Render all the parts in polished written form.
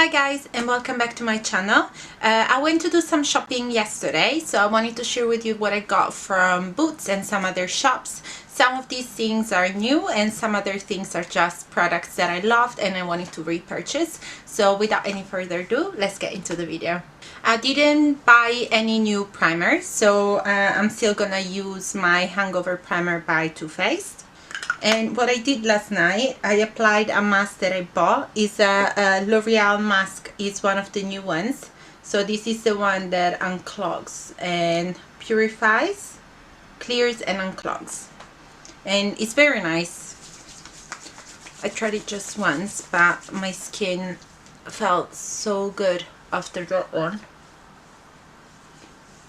Hi guys, and welcome back to my channel. I went to do some shopping yesterday, so I wanted to share with you what I got from Boots and some other shops. Some of these things are new and some other things are just products that I loved and I wanted to repurchase. So without any further ado, let's get into the video. I didn't buy any new primers, so I'm still gonna use my Hangover Primer by Too Faced. And what I did last night, I applied a mask that I bought. It's a L'Oreal mask. It's one of the new ones. So this is the one that unclogs and purifies, clears and unclogs. And it's very nice. I tried it just once, but my skin felt so good after that one.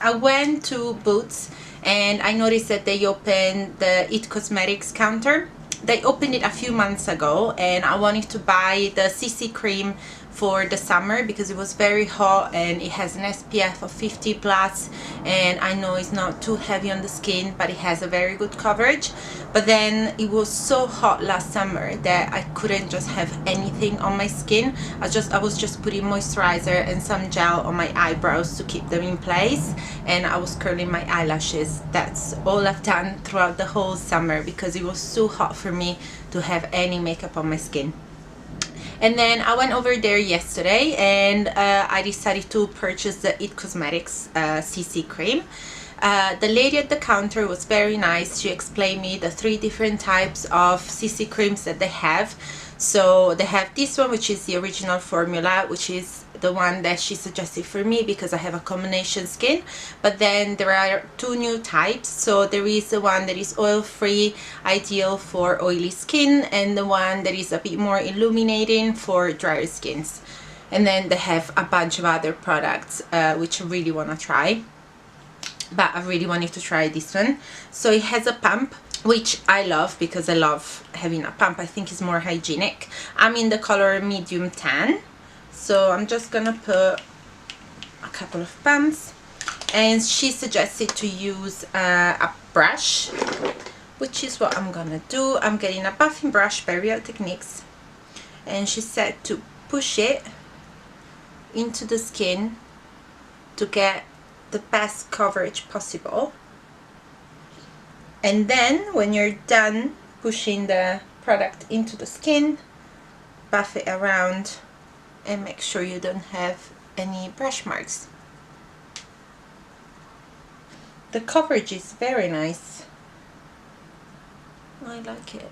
I went to Boots and I noticed that they opened the IT Cosmetics counter. They opened it a few months ago and I wanted to buy the CC cream for the summer because it was very hot and it has an SPF of 50 plus, and I know it's not too heavy on the skin but it has a very good coverage. But then it was so hot last summer that I couldn't just have anything on my skin. I was just putting moisturizer and some gel on my eyebrows to keep them in place, and I was curling my eyelashes. That's all I've done throughout the whole summer because it was so hot for me to have any makeup on my skin. And then I went over there yesterday and I decided to purchase the IT Cosmetics CC cream. The lady at the counter was very nice. She explained me the 3 different types of CC creams that they have. So they have this one, which is the original formula, which is the one that she suggested for me because I have a combination skin. But then there are 2 new types. So there is the one that is oil-free, ideal for oily skin, and the one that is a bit more illuminating for drier skins. And then they have a bunch of other products which I really want to try. But I really wanted to try this one. So it has a pump, which I love because I love having a pump. I think it's more hygienic. I'm in the color medium tan, so I'm just gonna put a couple of pumps. And she suggested to use a brush, which is what I'm gonna do. I'm getting a buffing brush by Real Techniques, and she said to push it into the skin to get the best coverage possible. And then when you're done pushing the product into the skin, buff it around and make sure you don't have any brush marks. The coverage is very nice. I like it.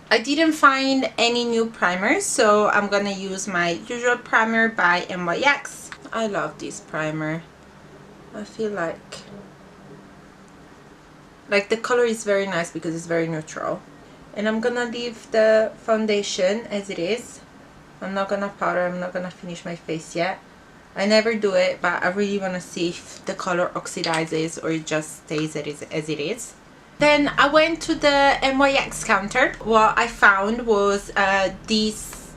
I didn't find any new primers, so I'm gonna use my usual primer by NYX. I love this primer. I feel like the color is very nice because it's very neutral. And I'm gonna leave the foundation as it is. I'm not gonna powder, I'm not gonna finish my face yet. I never do it, but I really want to see if the color oxidizes or it just stays as it is. Then I went to the NYX counter. What I found was this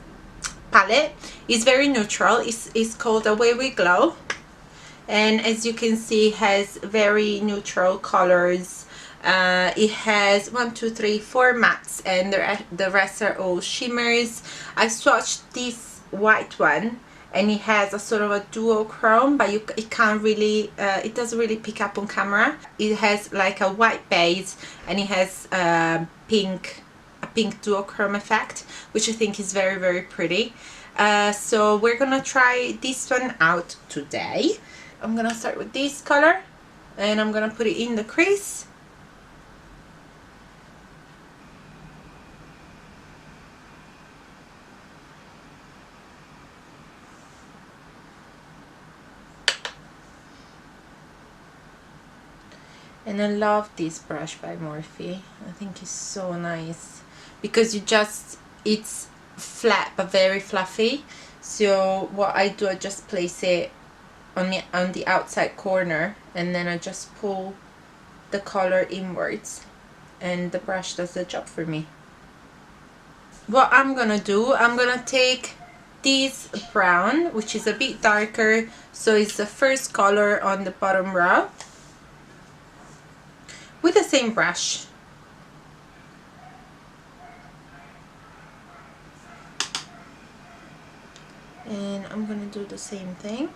palette. It's very neutral. It's called Away We Glow. And as you can see, it has very neutral colors. It has 1, 2, 3, 4 mattes, and the rest are all shimmers. I swatched this white one, and it has a sort of a duochrome, but it can't really, it doesn't really pick up on camera. It has like a white base, and it has a pink duochrome effect, which I think is very, very pretty. So we're gonna try this one out today. I'm gonna start with this color and I'm gonna put it in the crease. And I love this brush by Morphe. I think it's so nice because it's flat but very fluffy. So what I do, I just place it on the outside corner, and then I just pull the color inwards and the brush does the job for me. What I'm gonna do, I'm gonna take this brown, which is a bit darker, so it's the first color on the bottom row, with the same brush. And I'm gonna do the same thing.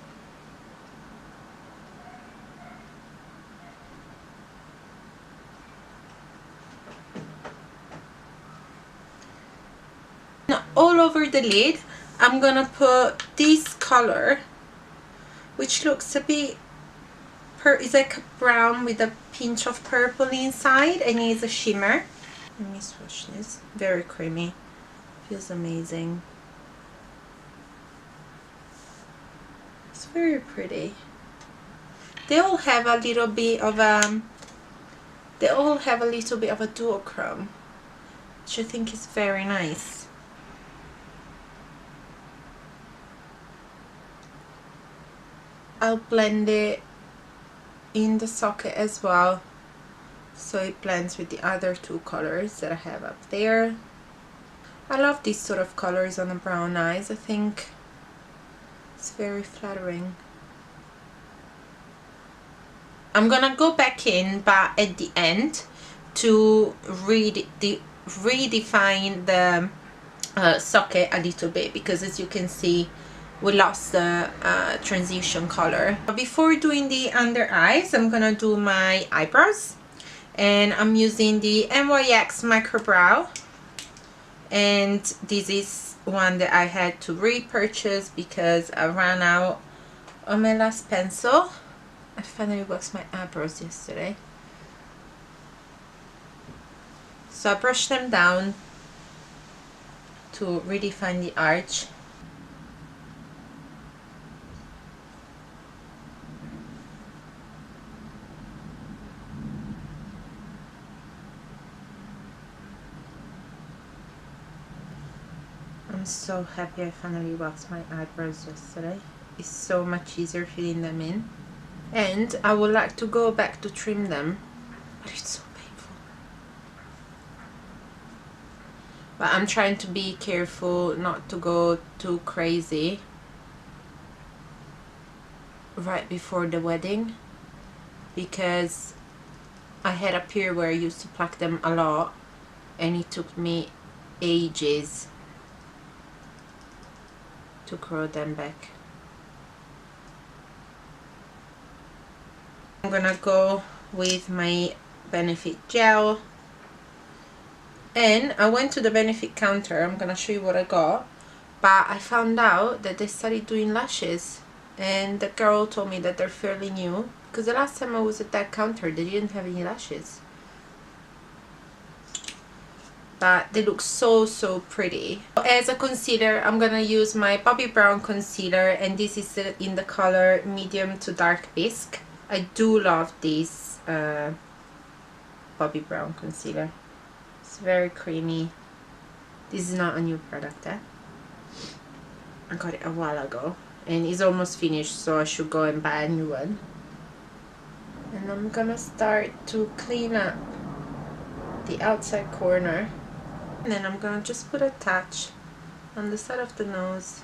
Now, all over the lid, I'm gonna put this color, which looks a bit, it's like a brown with a pinch of purple inside, and it's a shimmer. Let me swatch this. Very creamy. Feels amazing. It's very pretty. They all have a little bit of a duochrome, which I think is very nice. I'll blend it in the socket as well, so it blends with the other two colors that I have up there. I love these sort of colors on the brown eyes. I think it's very flattering. I'm gonna go back in, but at the end, to redefine the socket a little bit, because as you can see, we lost the transition color. Before doing the under eyes, I'm gonna do my eyebrows, and I'm using the NYX Micro Brow, and this is one that I had to repurchase because I ran out on my last pencil. I finally waxed my eyebrows yesterday, so I brushed them down to redefine the arch. I'm so happy I finally waxed my eyebrows yesterday. It's so much easier filling them in. And I would like to go back to trim them, but it's so painful. But I'm trying to be careful not to go too crazy right before the wedding, because I had a period where I used to pluck them a lot, and it took me ages to grow them back. I'm gonna go with my Benefit gel, and I went to the Benefit counter. I'm gonna show you what I got, but I found out that they started doing lashes, and the girl told me that they're fairly new, because the last time I was at that counter they didn't have any lashes, but they look so pretty. As a concealer, I'm gonna use my Bobbi Brown concealer, and this is in the color medium to dark bisque. I do love this Bobbi Brown concealer. It's very creamy. This is not a new product, I got it a while ago, and it's almost finished, so I should go and buy a new one. And I'm gonna start to clean up the outside corner, and then I'm gonna just put a touch on the side of the nose.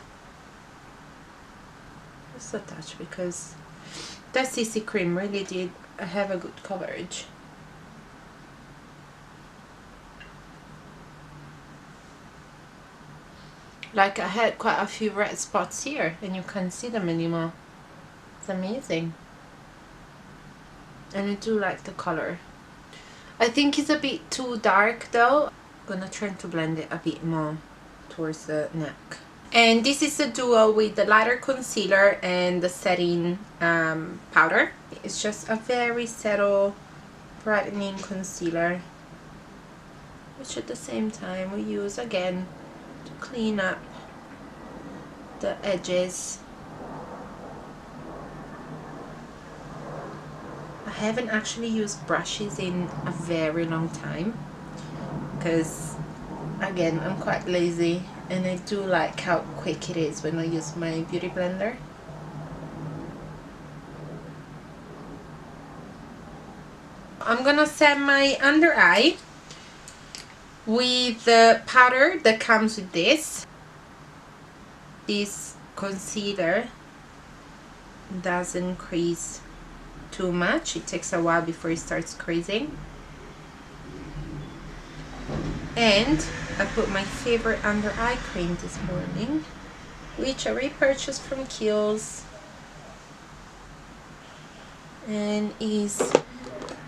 Just a touch, because that CC cream really did have a good coverage. Like, I had quite a few red spots here, and you can't see them anymore. It's amazing. And I do like the color. I think it's a bit too dark though. I'm gonna try to blend it a bit more towards the neck. And this is a duo with the lighter concealer and the setting powder. It's just a very subtle brightening concealer, which at the same time we use again to clean up the edges. I haven't actually used brushes in a very long time, because again, I'm quite lazy, and I do like how quick it is when I use my beauty blender. I'm gonna set my under eye with the powder that comes with this. This concealer doesn't crease too much. It takes a while before it starts creasing. And I put my favorite under eye cream this morning, which I repurchased from Kiehl's, and is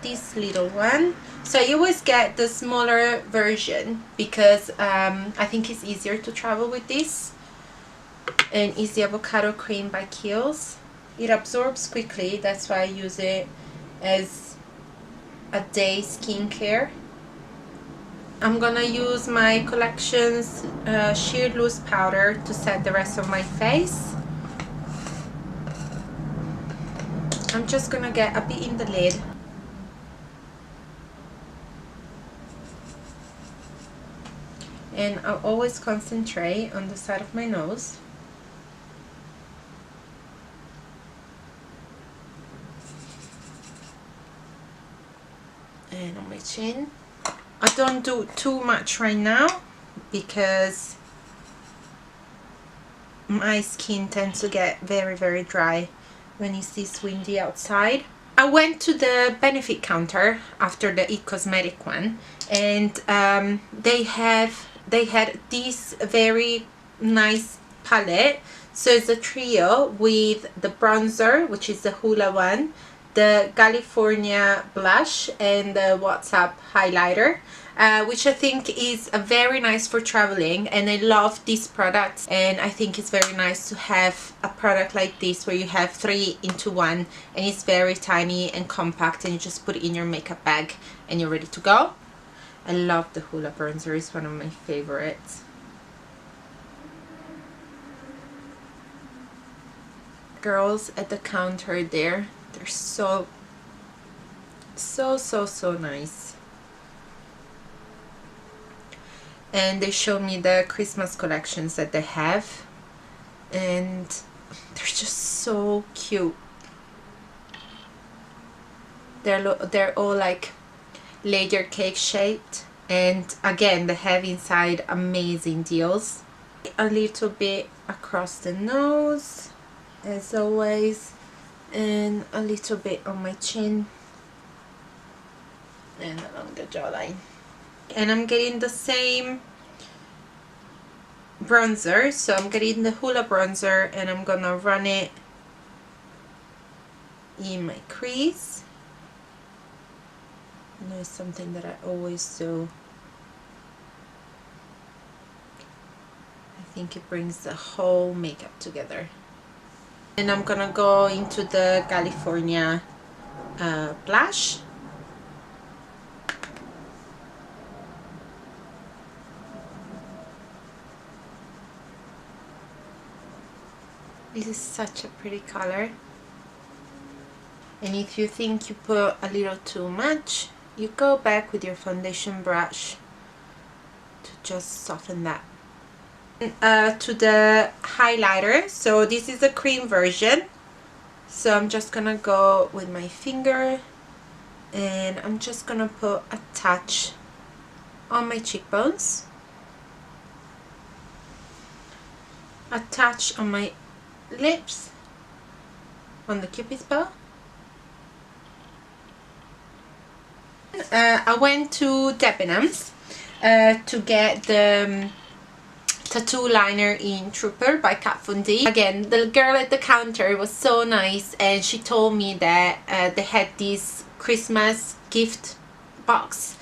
this little one. So I always get the smaller version because I think it's easier to travel with this, and it's the avocado cream by Kiehl's. It absorbs quickly, that's why I use it as a day skincare. I'm gonna use my Collections sheer loose powder to set the rest of my face. I'm just gonna get a bit in the lid. And I'll always concentrate on the side of my nose. And on my chin. I don't do too much right now because my skin tends to get very dry when it's this windy outside. I went to the benefit counter after the It Cosmetic one, and they had this very nice palette. So it's a trio with the bronzer, which is the Hoola one, the California blush, and the WhatsApp highlighter, which I think is very nice for traveling, and I love these products, and I think it's very nice to have a product like this where you have 3 into 1, and it's very tiny and compact, and you just put it in your makeup bag and you're ready to go. I love the Hoola bronzer, it's one of my favorites. Girls at the counter there, they're so nice. And they showed me the Christmas collections that they have, and they're just so cute. They're all like layer cake shaped, and again they have inside amazing deals. A little bit across the nose as always, and a little bit on my chin and along the jawline. And I'm getting the same bronzer, so I'm getting the Hoola bronzer, and I'm gonna run it in my crease. I know it's something that I always do. I think it brings the whole makeup together. And I'm gonna go into the California blush. This is such a pretty color. And if you think you put a little too much, you go back with your foundation brush to just soften that. To the highlighter, so this is the cream version, so I'm just gonna go with my finger, and I'm just gonna put a touch on my cheekbones, a touch on my lips, on the cupid's bow. I went to Debenhams to get the tattoo liner in Trooper by Kat Von D. Again, the girl at the counter was so nice, and she told me that they had this Christmas gift box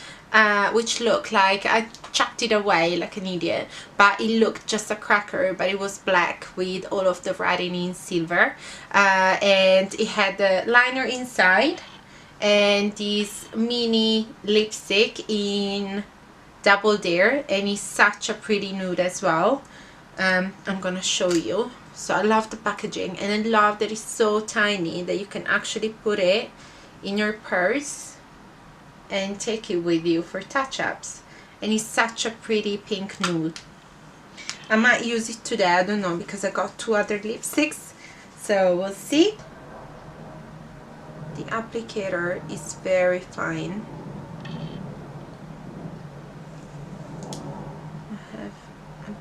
which looked like, I chucked it away like an idiot, but it looked just a cracker, but it was black with all of the writing in silver, and it had the liner inside and this mini lipstick in Double Dare, and it's such a pretty nude as well. I'm gonna show you. So I love the packaging, and I love that it's so tiny that you can actually put it in your purse and take it with you for touch-ups, and it's such a pretty pink nude. I might use it today, I don't know, because I got 2 other lipsticks, so we'll see. The applicator is very fine.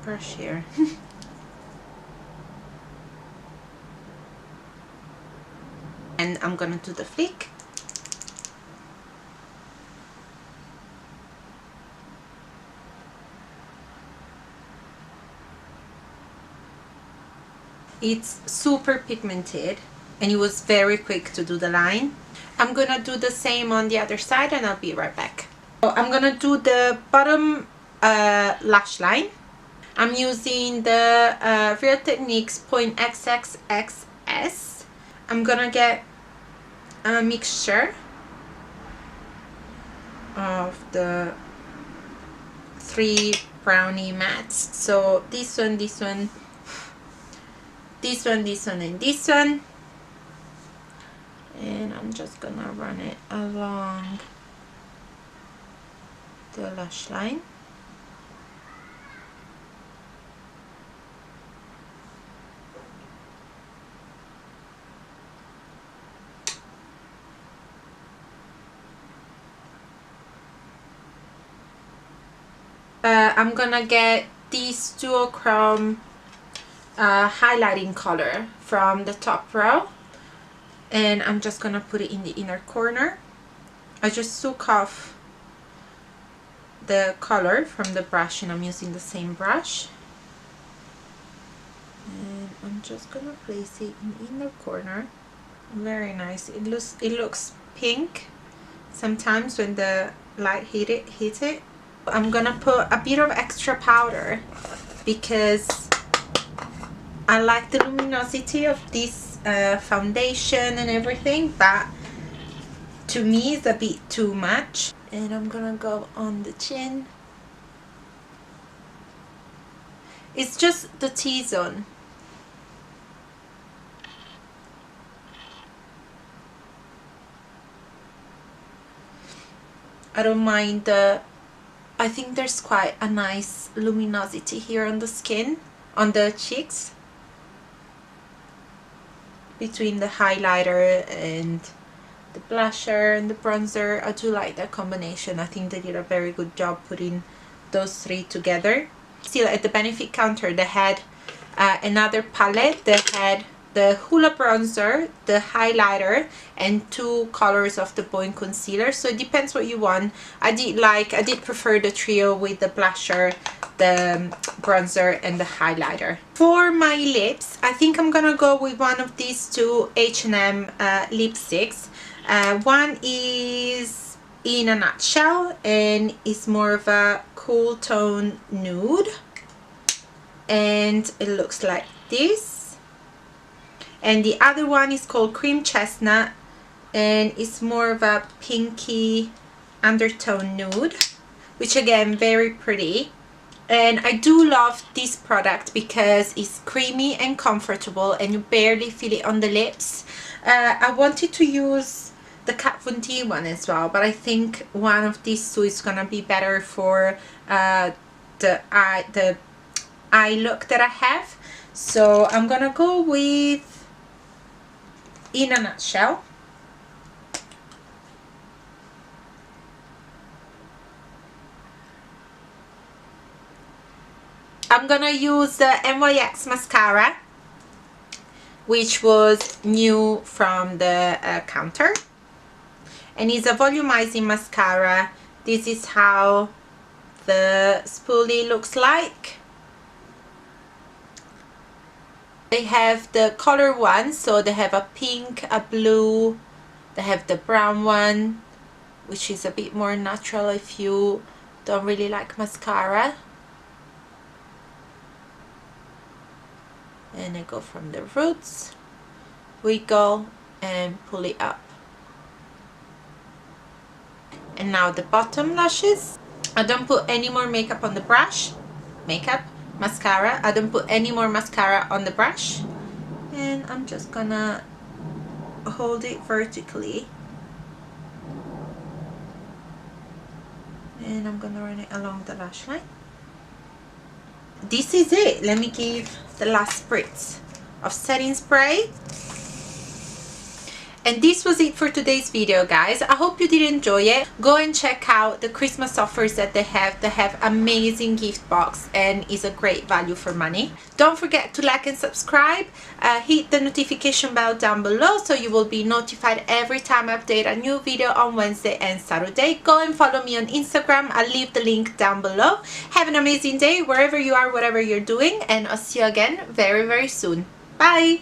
Brush here. And I'm gonna do the flick. It's super pigmented and it was very quick to do the line. I'm gonna do the same on the other side and I'll be right back. So I'm gonna do the bottom lash line. I'm using the Real Techniques Point XXXS. I'm gonna get a mixture of the 3 brownie mats. So this one, this one, this one, this one, and this one. And I'm just gonna run it along the lash line. I'm gonna get this duochrome highlighting color from the top row, and I'm just gonna put it in the inner corner. I just took off the color from the brush and I'm using the same brush, and I'm just gonna place it in the inner corner. Very nice. It looks pink sometimes when the light hit it. I'm gonna put a bit of extra powder because I like the luminosity of this foundation and everything, but to me it's a bit too much. And I'm gonna go on the chin. It's just the T-zone. I don't mind I think there's quite a nice luminosity here on the skin, on the cheeks, between the highlighter and the blusher and the bronzer. I do like that combination. I think they did a very good job putting those 3 together. Still at the benefit counter they had another palette that had the Hoola bronzer, the highlighter, and 2 colors of the Point concealer. So it depends what you want. I did prefer the trio with the blusher, the bronzer, and the highlighter. For my lips, I think I'm gonna go with one of these 2 H&M lipsticks. One is In a Nutshell and it's more of a cool tone nude, and it looks like this. And the other one is called Cream Chestnut and it's more of a pinky undertone nude, which again very pretty. And I do love this product because it's creamy and comfortable and you barely feel it on the lips. I wanted to use the Kat Von D one as well, but I think one of these 2 is gonna be better for the eye look that I have. So I'm gonna go with In a Nutshell. I'm gonna use the NYX mascara, which was new from the counter, and it's a volumizing mascara. This is how the spoolie looks like. They have the color ones, so they have a pink, a blue, they have the brown one, which is a bit more natural if you don't really like mascara. And I go from the roots, wiggle and pull it up. And now the bottom lashes. I don't put any more makeup on the brush. Mascara. I don't put any more mascara on the brush, and I'm just gonna hold it vertically and I'm gonna run it along the lash line. This is it. Let me give the last spritz of setting spray. And this was it for today's video, guys. I hope you did enjoy it. Go and check out the Christmas offers that they have. They have amazing gift box and is a great value for money. Don't forget to like and subscribe. Hit the notification bell down below so you will be notified every time I update a new video on Wednesday and Saturday. Go and follow me on Instagram. I'll leave the link down below. Have an amazing day wherever you are, whatever you're doing, and I'll see you again very, very soon. Bye!